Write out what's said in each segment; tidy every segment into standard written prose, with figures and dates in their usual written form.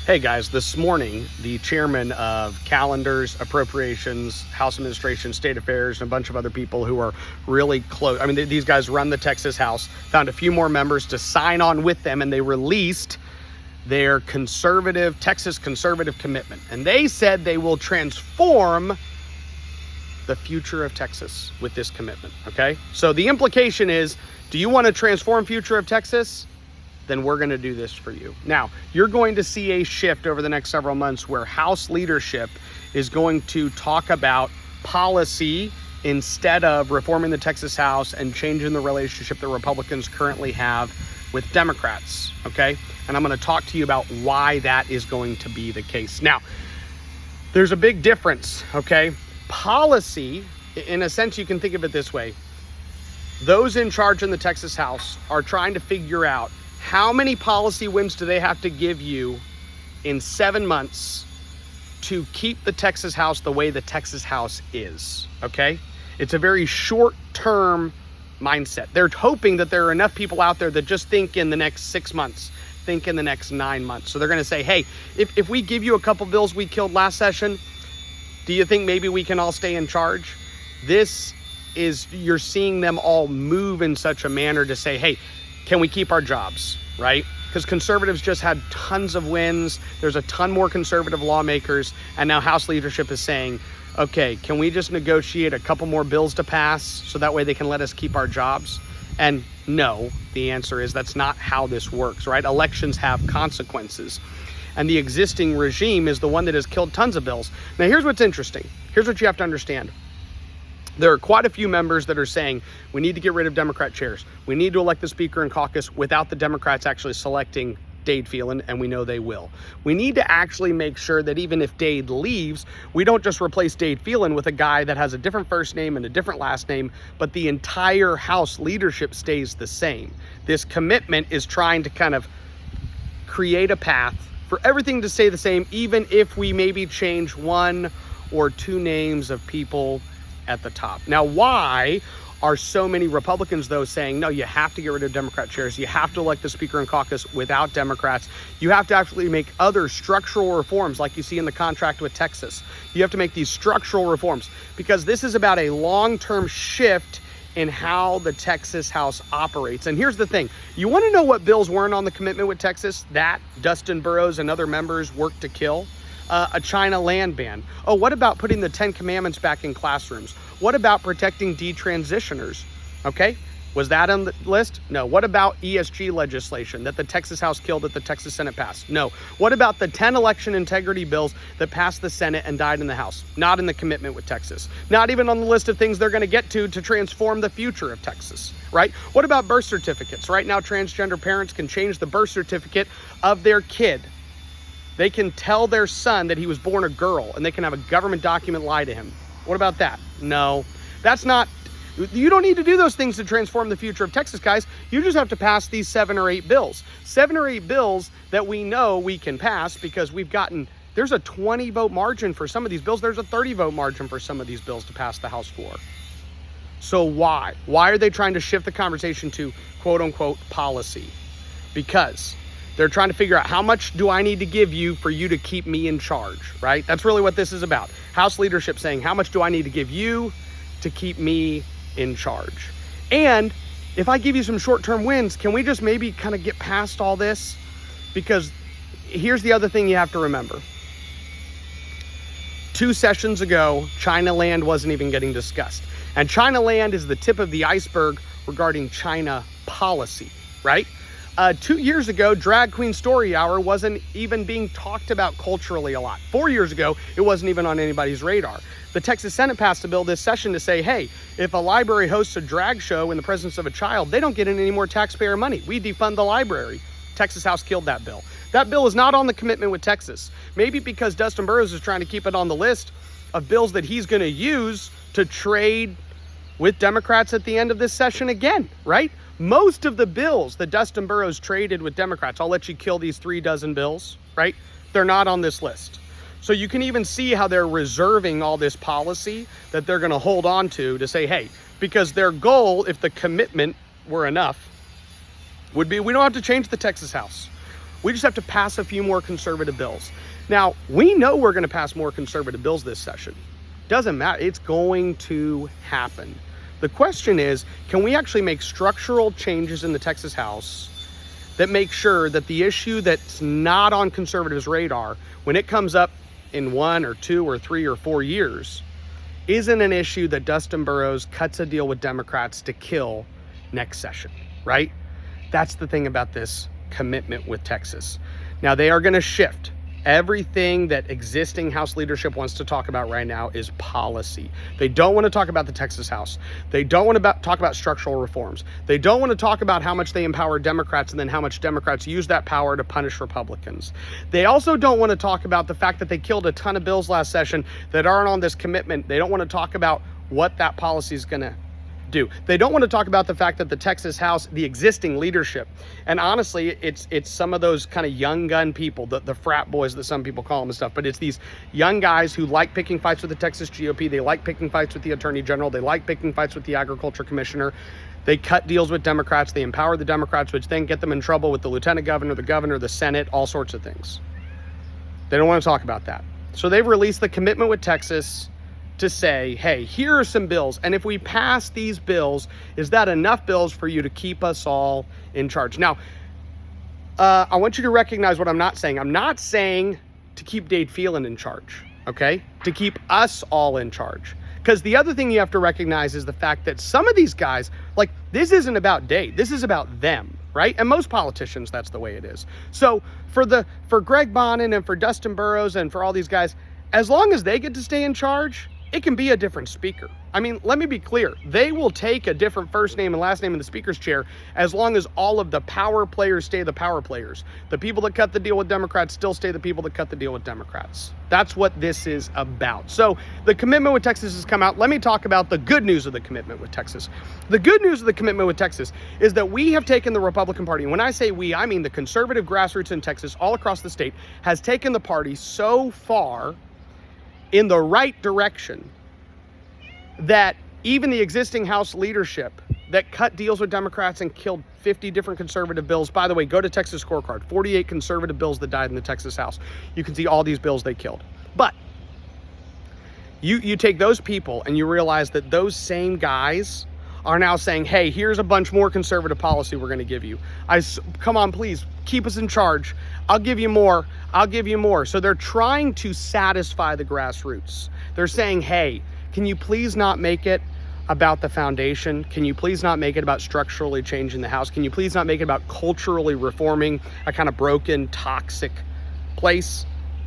Hey guys, this morning, the chairman of calendars, appropriations, House Administration, State Affairs, and a bunch of other people who are really close. I mean, these guys run the Texas House, found a few more members to sign on with them, and they released their Texas conservative commitment. And they said they will transform the future of Texas with this commitment, okay? So the implication is, do you want to transform future of Texas? Then we're going to do this for you. Now, you're going to see a shift over the next several months where House leadership is going to talk about policy instead of reforming the Texas House and changing the relationship that Republicans currently have with Democrats, okay? And I'm going to talk to you about why that is going to be the case. Now, there's a big difference, okay? Policy, in a sense, you can think of it this way. Those in charge in the Texas House are trying to figure out how many policy wins do they have to give you in 7 months to keep the Texas House the way the Texas House is, okay? It's a very short-term mindset. They're hoping that there are enough people out there that just think in the next 6 months, think in the next 9 months. So they're going to say, hey, if we give you a couple bills we killed last session, do you think maybe we can all stay in charge? You're seeing them all move in such a manner to say, hey, can we keep our jobs, right? Because conservatives just had tons of wins. There's a ton more conservative lawmakers. And now House leadership is saying, okay, can we just negotiate a couple more bills to pass so that way they can let us keep our jobs? And no, the answer is that's not how this works, right? Elections have consequences. And the existing regime is the one that has killed tons of bills. Now, here's what's interesting. Here's what you have to understand. There are quite a few members that are saying we need to get rid of Democrat chairs. We need to elect the Speaker and caucus without the Democrats actually selecting Dade Phelan, and we know they will. We need to actually make sure that even if Dade leaves, we don't just replace Dade Phelan with a guy that has a different first name and a different last name, but the entire House leadership stays the same. This commitment is trying to kind of create a path for everything to stay the same, even if we maybe change one or two names of people at the top. Now, why are so many Republicans, though, saying, no, you have to get rid of Democrat chairs. You have to elect the Speaker and caucus without Democrats. You have to actually make other structural reforms like you see in the contract with Texas. You have to make these structural reforms because this is about a long-term shift in how the Texas House operates. And here's the thing. You want to know what bills weren't on the commitment with Texas that Dustin Burrows and other members worked to kill? A China land ban. Oh, what about putting the 10 Commandments back in classrooms? What about protecting detransitioners? Okay, was that on the list? No. What about ESG legislation that the Texas House killed that the Texas Senate passed? No. What about the 10 election integrity bills that passed the Senate and died in the House? Not in the commitment with Texas. Not even on the list of things they're going to get to transform the future of Texas, right? What about birth certificates? Right now, transgender parents can change the birth certificate of their kid. They can tell their son that he was born a girl and they can have a government document lie to him. What about that? No, you don't need to do those things to transform the future of Texas, guys. You just have to pass these 7 or 8 bills. 7 or 8 bills that we know we can pass because there's a 20 vote margin for some of these bills. There's a 30 vote margin for some of these bills to pass the House floor. So why? Why are they trying to shift the conversation to quote unquote policy? Because they're trying to figure out how much do I need to give you for you to keep me in charge, right? That's really what this is about. House leadership saying, how much do I need to give you to keep me in charge? And if I give you some short-term wins, can we just maybe kind of get past all this? Because here's the other thing you have to remember. 2 sessions ago, China land wasn't even getting discussed. And China land is the tip of the iceberg regarding China policy, right? 2 years ago, Drag Queen Story Hour wasn't even being talked about culturally a lot. 4 years ago, it wasn't even on anybody's radar. The Texas Senate passed a bill this session to say, hey, if a library hosts a drag show in the presence of a child, they don't get any more taxpayer money. We defund the library. Texas House killed that bill. That bill is not on the commitment with Texas. Maybe because Dustin Burrows is trying to keep it on the list of bills that he's going to use to trade with Democrats at the end of this session again, right? Most of the bills that Dustin Burrows traded with Democrats, I'll let you kill these 36 bills, right? They're not on this list. So you can even see how they're reserving all this policy that they're going to hold on to say, hey, because their goal, if the commitment were enough, would be we don't have to change the Texas House. We just have to pass a few more conservative bills. Now, we know we're going to pass more conservative bills this session. Doesn't matter. It's going to happen. The question is, can we actually make structural changes in the Texas House that make sure that the issue that's not on conservatives' radar, when it comes up in 1 or 2 or 3 or 4 years, isn't an issue that Dustin Burrows cuts a deal with Democrats to kill next session, right? That's the thing about this commitment with Texas. Now, they are going to shift. Everything that existing House leadership wants to talk about right now is policy. They don't want to talk about the Texas House. They don't want to talk about structural reforms. They don't want to talk about how much they empower Democrats and then how much Democrats use that power to punish Republicans. They also don't want to talk about the fact that they killed a ton of bills last session that aren't on this commitment. They don't want to talk about what that policy is going to do. They don't want to talk about the fact that the Texas House, the existing leadership, and honestly, it's some of those kind of young gun people, the frat boys that some people call them and stuff, but it's these young guys who like picking fights with the Texas GOP. They like picking fights with the Attorney General. They like picking fights with the Agriculture Commissioner. They cut deals with Democrats. They empower the Democrats, which then get them in trouble with the Lieutenant Governor, the Senate, all sorts of things. They don't want to talk about that. So they've released the commitment with Texas to say, hey, here are some bills, and if we pass these bills, is that enough bills for you to keep us all in charge? Now, I want you to recognize what I'm not saying. I'm not saying to keep Dade Phelan in charge, okay? To keep us all in charge. Because the other thing you have to recognize is the fact that some of these guys, like, this isn't about Dade. This is about them, right? And most politicians, that's the way it is. So for Greg Bonin and for Dustin Burrows and for all these guys, as long as they get to stay in charge, it can be a different speaker. I mean, let me be clear. They will take a different first name and last name in the speaker's chair as long as all of the power players stay the power players. The people that cut the deal with Democrats still stay the people that cut the deal with Democrats. That's what this is about. So the commitment with Texas has come out. Let me talk about the good news of the commitment with Texas. The good news of the commitment with Texas is that we have taken the Republican Party. And when I say we, I mean the conservative grassroots in Texas all across the state has taken the party so far in the right direction that even the existing House leadership that cut deals with Democrats and killed 50 different conservative bills. By the way, go to Texas Scorecard, 48 conservative bills that died in the Texas House. You can see all these bills they killed. But you take those people and you realize that those same guys are now saying, hey, here's a bunch more conservative policy we're going to give you. Come on, please, keep us in charge. I'll give you more. I'll give you more. So they're trying to satisfy the grassroots. They're saying, hey, can you please not make it about the foundation? Can you please not make it about structurally changing the House? Can you please not make it about culturally reforming a kind of broken, toxic place?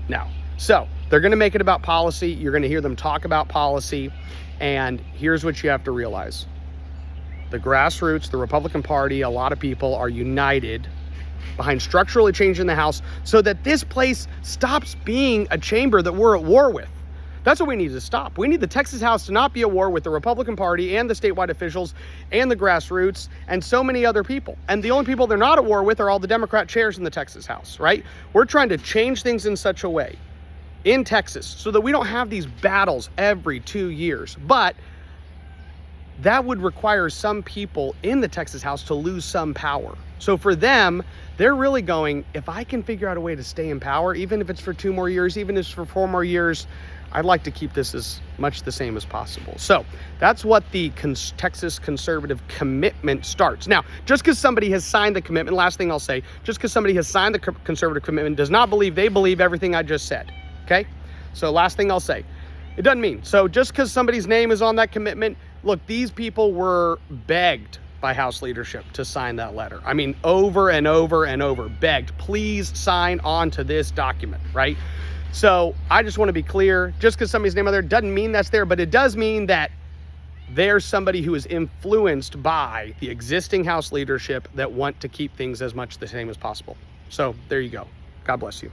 No. So they're going to make it about policy. You're going to hear them talk about policy. And here's what you have to realize. The grassroots, the Republican Party, a lot of people are united behind structurally changing the House so that this place stops being a chamber that we're at war with. That's what we need to stop. We need the Texas House to not be at war with the Republican Party and the statewide officials and the grassroots and so many other people. And the only people they're not at war with are all the Democrat chairs in the Texas House, right? We're trying to change things in such a way in Texas so that we don't have these battles every 2 years. But that would require some people in the Texas House to lose some power. So for them, they're really going, if I can figure out a way to stay in power, even if it's for 2 more years, even if it's for 4 more years, I'd like to keep this as much the same as possible. So that's what the Texas conservative commitment starts. Now, just because somebody has signed the commitment, last thing I'll say, just because somebody has signed the conservative commitment does not believe they believe everything I just said, okay? So last thing I'll say, it doesn't mean. So just because somebody's name is on that commitment, look, these people were begged by House leadership to sign that letter. I mean, over and over and over, begged, please sign on to this document, right? So I just want to be clear, just because somebody's name on there doesn't mean that's there, but it does mean that there's somebody who is influenced by the existing House leadership that want to keep things as much the same as possible. So there you go. God bless you.